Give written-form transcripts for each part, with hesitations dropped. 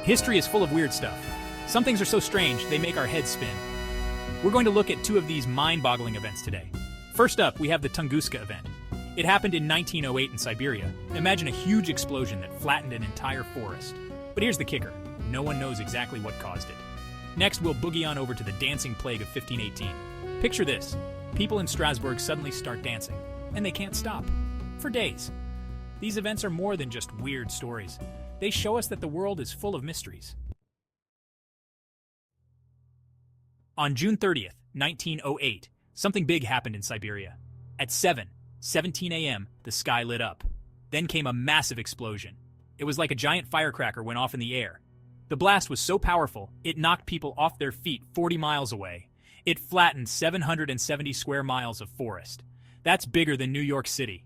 History is full of weird stuff. Some things are so strange, they make our heads spin. We're going to look at two of these mind-boggling events today. First up, we have the Tunguska event. It happened in 1908 in Siberia. Imagine a huge explosion that flattened an entire forest. But here's the kicker. No one knows exactly what caused it. Next, we'll boogie on over to the dancing plague of 1518. Picture this. People in Strasbourg suddenly start dancing, and they can't stop. For days. These events are more than just weird stories. They show us that the world is full of mysteries. On June 30th, 1908, something big happened in Siberia. At 7:17 a.m., the sky lit up. Then came a massive explosion. It was like a giant firecracker went off in the air. The blast was so powerful, it knocked people off their feet 40 miles away. It flattened 770 square miles of forest. That's bigger than New York City.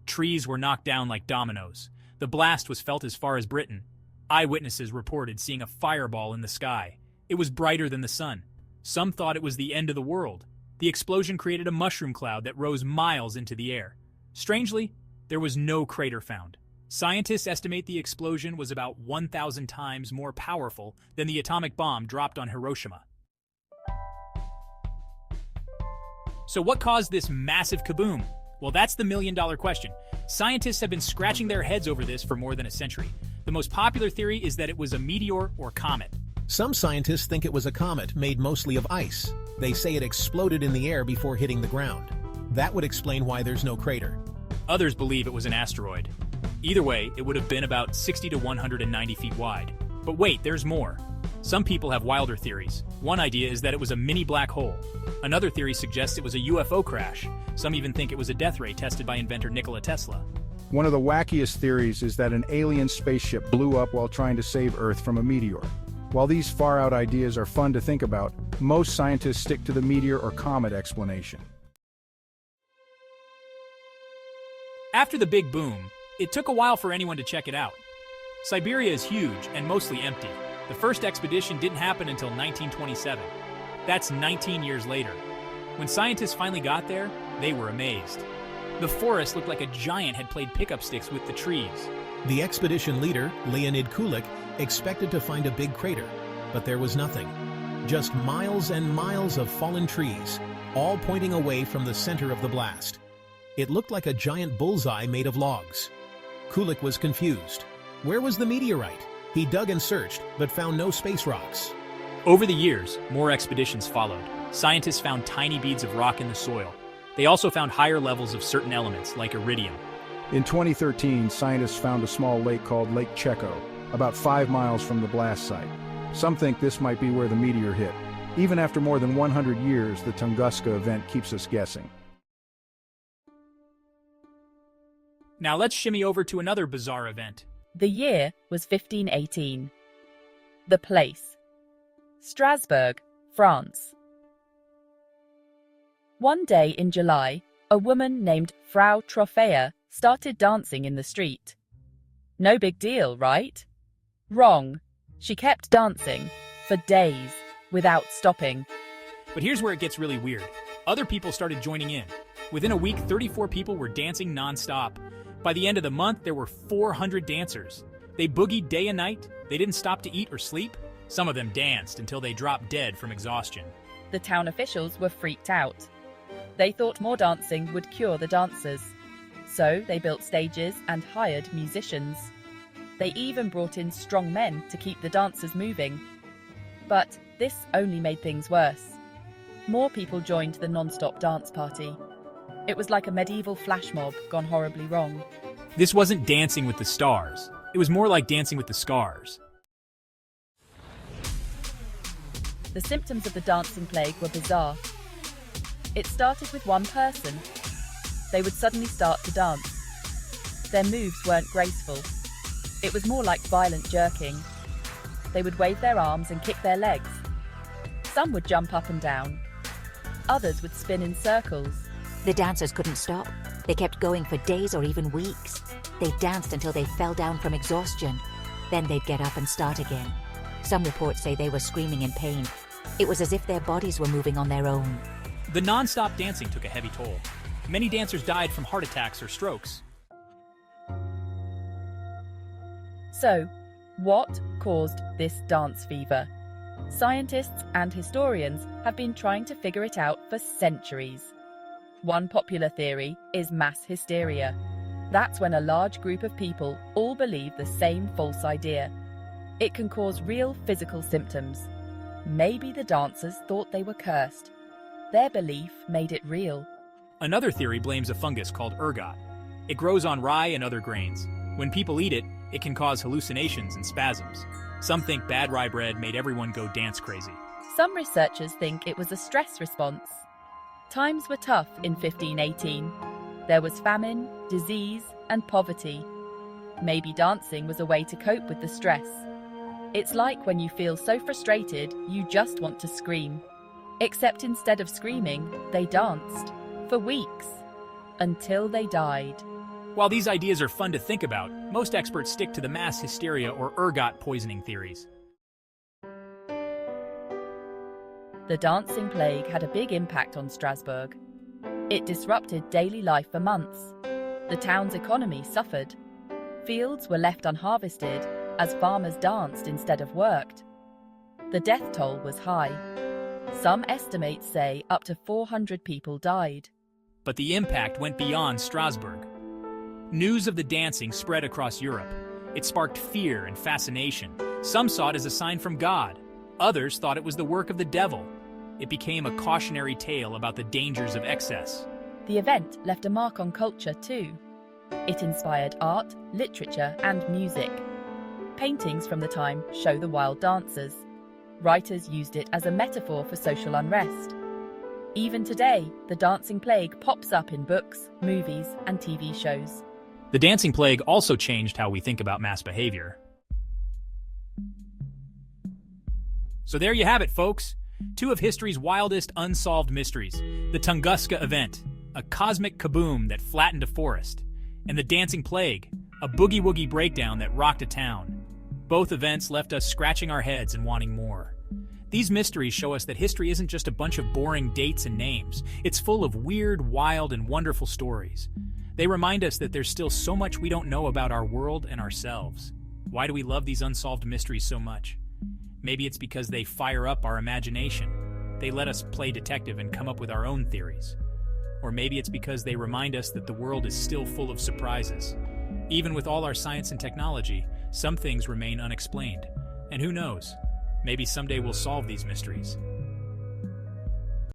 Trees were knocked down like dominoes. The blast was felt as far as Britain. Eyewitnesses reported seeing a fireball in the sky. It was brighter than the sun. Some thought it was the end of the world. The explosion created a mushroom cloud that rose miles into the air. Strangely, there was no crater found. Scientists estimate the explosion was about 1,000 times more powerful than the atomic bomb dropped on Hiroshima. So what caused this massive kaboom? Well, that's the million-dollar question. Scientists have been scratching their heads over this for more than a century. The most popular theory is that it was a meteor or comet. Some scientists think it was a comet made mostly of ice. They say it exploded in the air before hitting the ground. That would explain why there's no crater. Others believe it was an asteroid. Either way, it would have been about 60 to 190 feet wide. But wait, there's more. Some people have wilder theories. One idea is that it was a mini black hole. Another theory suggests it was a UFO crash. Some even think it was a death ray tested by inventor Nikola Tesla. One of the wackiest theories is that an alien spaceship blew up while trying to save Earth from a meteor. While these far-out ideas are fun to think about, most scientists stick to the meteor or comet explanation. After the big boom, it took a while for anyone to check it out. Siberia is huge and mostly empty. The first expedition didn't happen until 1927. That's 19 years later. When scientists finally got there, they were amazed. The forest looked like a giant had played pickup sticks with the trees. The expedition leader, Leonid Kulik, expected to find a big crater, but there was nothing. Just miles and miles of fallen trees, all pointing away from the center of the blast. It looked like a giant bullseye made of logs. Kulik was confused. Where was the meteorite? He dug and searched, but found no space rocks. Over the years, more expeditions followed. Scientists found tiny beads of rock in the soil. They also found higher levels of certain elements, like iridium. In 2013, scientists found a small lake called Lake Cheko, about 5 miles from the blast site. Some think this might be where the meteor hit. Even after more than 100 years, the Tunguska event keeps us guessing. Now let's shimmy over to another bizarre event. The year was 1518. The place: Strasbourg, France. One day in July, a woman named Frau Trophea started dancing in the street. No big deal, right? Wrong. She kept dancing for days without stopping. But here's where it gets really weird. Other people started joining in. Within a week, 34 people were dancing non-stop. By the end of the month, there were 400 dancers. They boogied day and night. They didn't stop to eat or sleep. Some of them danced until they dropped dead from exhaustion. The town officials were freaked out. They thought more dancing would cure the dancers. So they built stages and hired musicians. They even brought in strong men to keep the dancers moving. But this only made things worse. More people joined the non-stop dance party. It was like a medieval flash mob gone horribly wrong. This wasn't Dancing with the Stars. It was more like Dancing with the Scars. The symptoms of the dancing plague were bizarre. It started with one person. They would suddenly start to dance. Their moves weren't graceful. It was more like violent jerking. They would wave their arms and kick their legs. Some would jump up and down. Others would spin in circles. The dancers couldn't stop. They kept going for days or even weeks. They danced until they fell down from exhaustion. Then they'd get up and start again. Some reports say they were screaming in pain. It was as if their bodies were moving on their own. The non-stop dancing took a heavy toll. Many dancers died from heart attacks or strokes. So, what caused this dance fever? Scientists and historians have been trying to figure it out for centuries. One popular theory is mass hysteria. That's when a large group of people all believe the same false idea. It can cause real physical symptoms. Maybe the dancers thought they were cursed. Their belief made it real. Another theory blames a fungus called ergot. It grows on rye and other grains. When people eat it, it can cause hallucinations and spasms. Some think bad rye bread made everyone go dance crazy. Some researchers think it was a stress response. Times were tough in 1518. There was famine, disease, and poverty. Maybe dancing was a way to cope with the stress. It's like when you feel so frustrated, you just want to scream. Except instead of screaming, they danced. For weeks. Until they died. While these ideas are fun to think about, most experts stick to the mass hysteria or ergot poisoning theories. The dancing plague had a big impact on Strasbourg. It disrupted daily life for months. The town's economy suffered. Fields were left unharvested as farmers danced instead of worked. The death toll was high. Some estimates say up to 400 people died. But the impact went beyond Strasbourg. News of the dancing spread across Europe. It sparked fear and fascination. Some saw it as a sign from God. Others thought it was the work of the devil. It became a cautionary tale about the dangers of excess. The event left a mark on culture too. It inspired art, literature, and music. Paintings from the time show the wild dancers. Writers used it as a metaphor for social unrest. Even today, the dancing plague pops up in books, movies, and TV shows. The dancing plague also changed how we think about mass behavior. So there you have it, folks. Two of history's wildest unsolved mysteries. The Tunguska event, a cosmic kaboom that flattened a forest, and the dancing plague, a boogie-woogie breakdown that rocked a town. Both events left us scratching our heads and wanting more. These mysteries show us that history isn't just a bunch of boring dates and names. It's full of weird, wild, and wonderful stories. They remind us that there's still so much we don't know about our world and ourselves. Why do we love these unsolved mysteries so much? Maybe it's because they fire up our imagination. They let us play detective and come up with our own theories. Or maybe it's because they remind us that the world is still full of surprises. Even with all our science and technology, some things remain unexplained. And who knows? Maybe someday we'll solve these mysteries.